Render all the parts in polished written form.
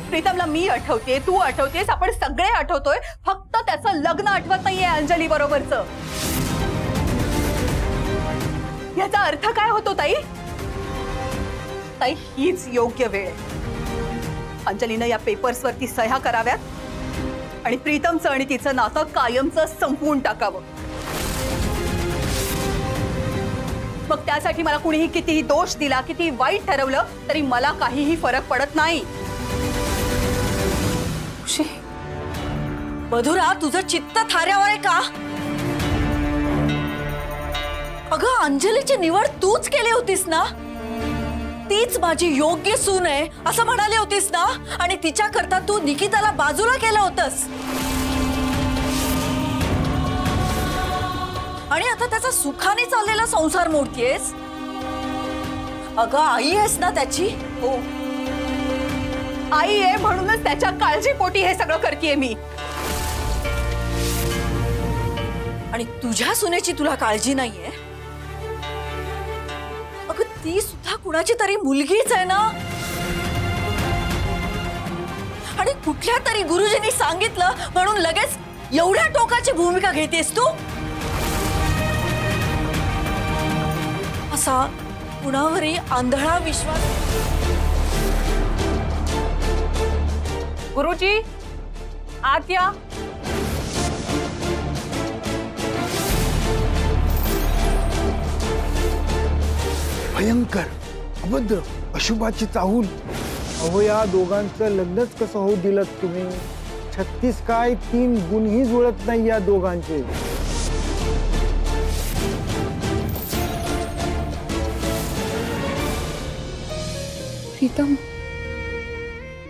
प्रीतमला मी आठवते, तू आठवतेस, आपण सगळे आठवतोय, फक्त त्याचं लग्न आठवत नाहीये अंजली बरोबरचं। याचा अर्थ काय होतो ताई? ताई हीच योग्य वेळ आहे। अंजलीनं या पेपर्सवरती सह्या कराव्यात आणि प्रीतमचं आणि तिचं नातं कायमचं संपवून टाकावं। मग त्यासाठी मला कुणीही कितीही दोष दिला, किती वाईट ठरवलं तरी मला काहीही फरक पडत नाही। मधुरा, तुझं चित्त थाऱ्यावर आहे का? अगं, अंजलीची निवड तूच केली होतीस ना? तीच माझी योग्य सून आहे असं म्हणाली होतीस ना? आणि तिच्या करता तू निकिताला बाजूला केलं होतंस आणि आता त्याचा सुखाने चाललेला संसार मोडतीयेस। अगं, आई आहेस ना त्याची? हो, आई आहे, म्हणूनच त्याच्या काळजीपोटी हे सगळं करतेय मी। आणि तुझ्या सुनेची तुला काळजी नाहीये? अगं, ती सुद्धा कुणाची तरी मुलगीच आहे ना? आणि कुठल्या तरी गुरुजींनी सांगितलं म्हणून लगेच एवढ्या टोकाची भूमिका घेतेस तू? असा कुणावरही आंधळा विश्वास। गुरुजी, आत या। भयंकर, अभद्र, अशुभाची चाहूल। अहो, या दोघांचं लग्नच कसं होऊ दिलं तुम्ही? 36 काय 3 गुणही जुळत नाही या दोघांचे। प्रीतम,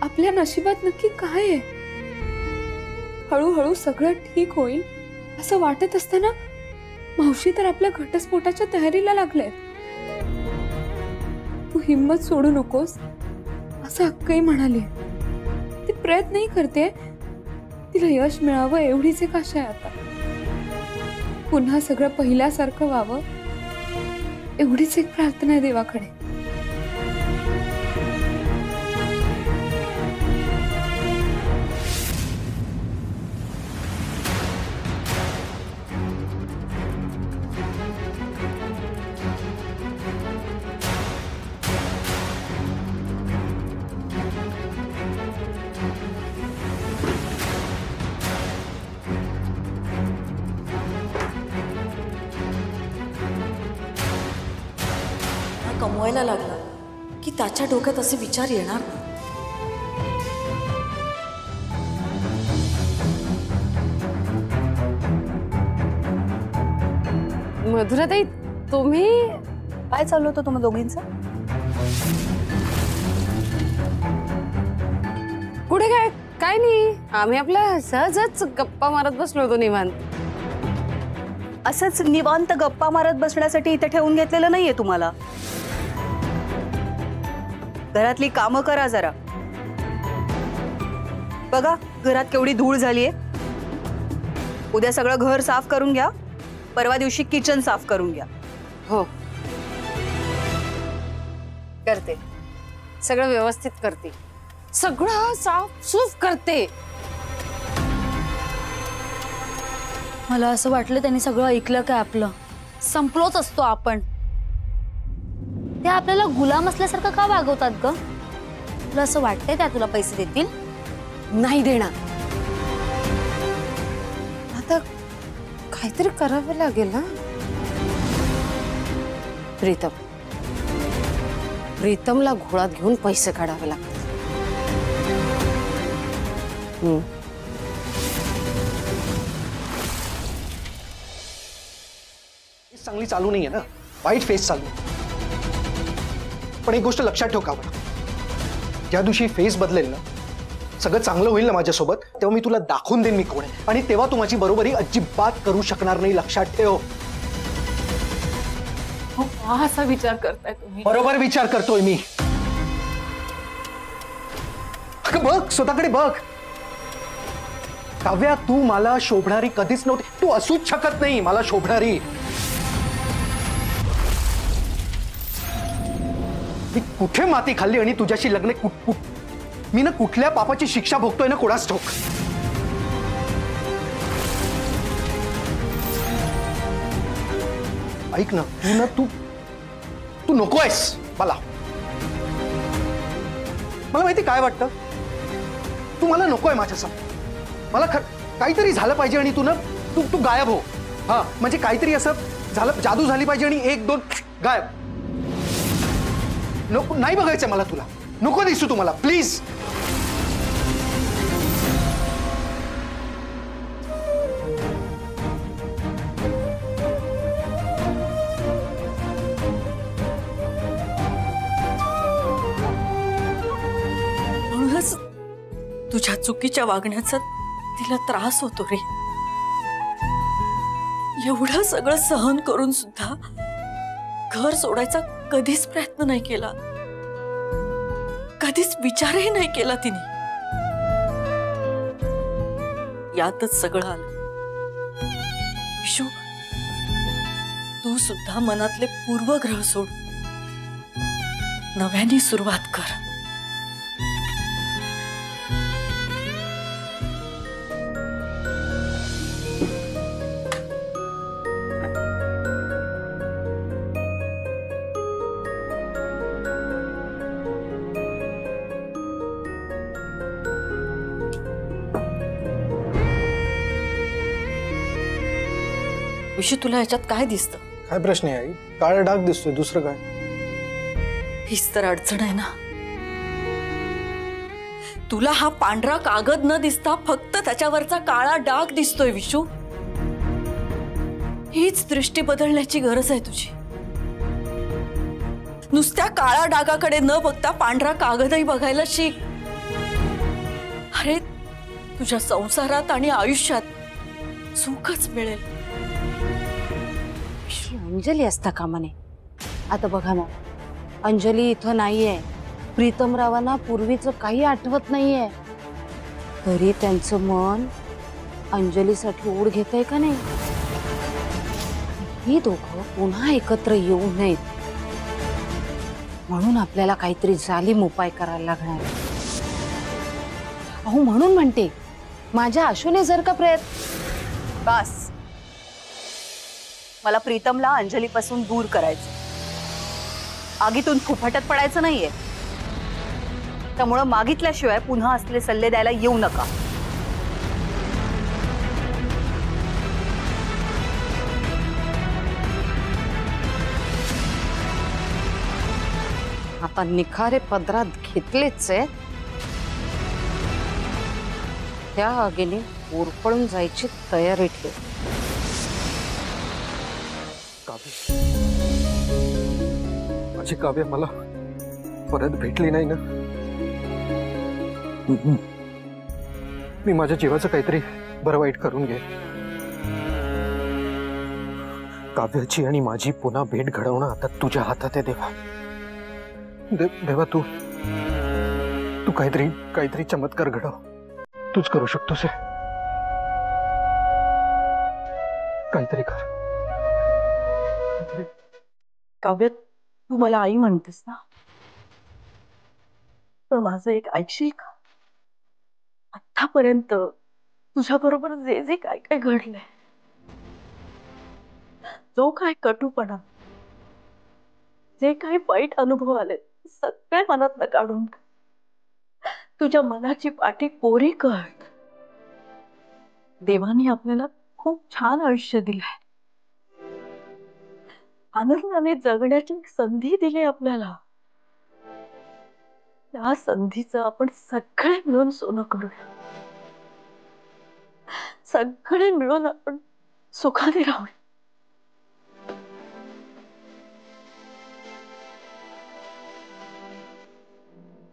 आपल्या नशिबात नक्की काय आहे? हळूहळू सगळं ठीक होईल असं वाटत असताना मावशी तर आपल्या घटस्फोटाच्या तयारीला लागले। तू हिम्मत सोडू नकोस असं अक्कई म्हणाली। ती प्रयत्नही करते, तिला यश मिळावं एवढीच एक आशा आहे आता। पुन्हा सगळं पहिल्यासारखं व्हावं एवढीच एक प्रार्थना आहे देवाकडे। कमवायला लागला की त्याच्या डोक्यात असे विचार येणार नाही। मधुराताई, तुम्ही काय चालू होतं तुम्हा दोघींचं? कुठे काय? काय नाही, आम्ही आपल्या सहजच गप्पा मारत बसलो होतो निवांत। असंच निवांत गप्पा मारत बसण्यासाठी इथे ठेवून घेतलेलं नाहीये तुम्हाला। घरातली कामं करा जरा। बघा घरात केवढी धूळ झालीये। उद्या सगळं घर साफ करून घ्या, परवा दिवशी किचन साफ करून घ्या। हो, करते, सगळं व्यवस्थित करते, सगळं साफ सूफ करते। मला असं वाटलं त्यांनी सगळं ऐकलं काय आपलं? संपलोच असतो आपण। ते आपल्याला गुलाम असल्यासारखं का वागवतात ग? तुला असं वाटतंय त्या तुला पैसे देतील? नाही देणार। आता काहीतरी करावं लागेल ना। प्रीतमला घोळात घेऊन पैसे काढावे लागतील। चांगली चालू नाहीये ना, वाईट फेस चालू। पण एक गोष्ट लक्षात ठेव का, ज्या दिवशी फेस बदलेल ना, सगळं चांगलं होईल ना माझ्यासोबत, तेव्हा मी तुला दाखवून देईन मी कोण आहे, आणि तेव्हा तू माझी बरोबरी अजिबात करू शकणार नाही, लक्षात ठेव। हा असा विचार करताय तुम्ही? बरोबर विचार करतोय मी। बघ स्वतःकडे बघ। काव्या, तू मला शोभणारी कधीच नव्हती, तू असूच शकत नाही मला शोभणारी। मी कुठे माती खाल्ली आणि तुझ्याशी लग्न मी ना कुठल्या पापाची शिक्षा भोगतोय ना कोणास ठाऊक. ऐक ना तू नकोयस मला. मला माहिती काय वाटतं, तू मला नकोय माझ्यासमोर. मला काहीतरी झालं पाहिजे आणि तू गायब हो. हा म्हणजे काहीतरी असं झालं, जादू झाली पाहिजे आणि 1 2 गायब. नको, नाही बघायचं मला तुला. नको दिसू तू मला प्लीज. म्हणूनच तुझ्या चुकीच्या वागण्याचा तिला त्रास होतो रे. एवढं सगळं सहन करून सुद्धा घर सोडायचा कधीच प्रयत्न नाही केला, कधीच विचारही नाही केला तिने. यातच सगळं आलं. विशू, तू सुद्धा मनातले पूर्वग्रह सोड, नव्याने सुरुवात कर. विशू, तुला याच्यात काय दिसतं? काय प्रश्न आहे आई? काळा डाग दिसतोय, दुसरं काय? हीच तर अडचण आहे ना. तुला हा पांढरा कागद न दिसता फक्त त्याच्यावरचा काळा डाग दिसतोय विशू. हीच दृष्टी बदलण्याची गरज आहे तुझी. नुसत्या काळा डागाकडे न बघता पांढरा कागदही बघायला शिक. अरे, तुझ्या संसारात आणि आयुष्यात सुखच मिळेल. अंजली असता कामा नये. आता बघा ना, अंजली इथं नाहीये. प्रीतमरावांना पूर्वीचं काही आठवत नाहीये, तरी त्यांचं मन अंजलीसाठी ओढ घेतंय का नाही. ही दोघं पुन्हा एकत्र येऊ नयेत म्हणून आपल्याला काहीतरी जालीम उपाय करायला लागणार. अहो, म्हणून म्हणते, माझ्या आशूने जर का प्रयत्न. बस, मला प्रीतमला अंजलीपासून दूर करायचं. आगीतून फुफाटत पडायचं नाहीये. त्यामुळं मागितल्याशिवाय पुन्हा असले सल्ले द्यायला येऊ नका. आता निखारे पदरात घेतलेच आहे, त्या आगीने उरपळून जायची तयारी ठेव. माझी काव्य मला परत भेटली नाही ना. मी माझ्या जीवाचं काहीतरी बरं वाईट करून घे. काव्याची आणि माझी पुन्हा भेट घडवणं आता तुझ्या हातात आहे देवा. देवा, तू काहीतरी चमत्कार घडव. तूच करू शकतोस. काहीतरी कर. काव्य, तू मला आई म्हणतेस ना, पण माझं एक ऐकशील का? आतापर्यंत तुझ्या बरोबर जे जे काय काय घडलंय, जो काय कटुपणा, जे काही वाईट अनुभव आले, सगळे मनात काढून तुझ्या मनाची पाठी कोरी कर. देवाने आपल्याला खूप छान आयुष्य दिलंय, आनंदाने जगण्याची संधी दिली आपल्याला. त्या संधीचं आपण सगळे मिळून सोनं करूया. सगळे मिळून आपण सुखाने राहूया.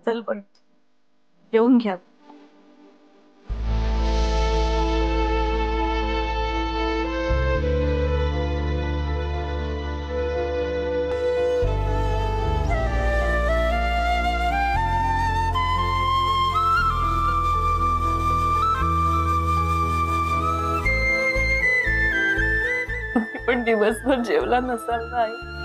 चल पण, येऊन घ्या. पण दिवसभर जेवला नसाल ना आई?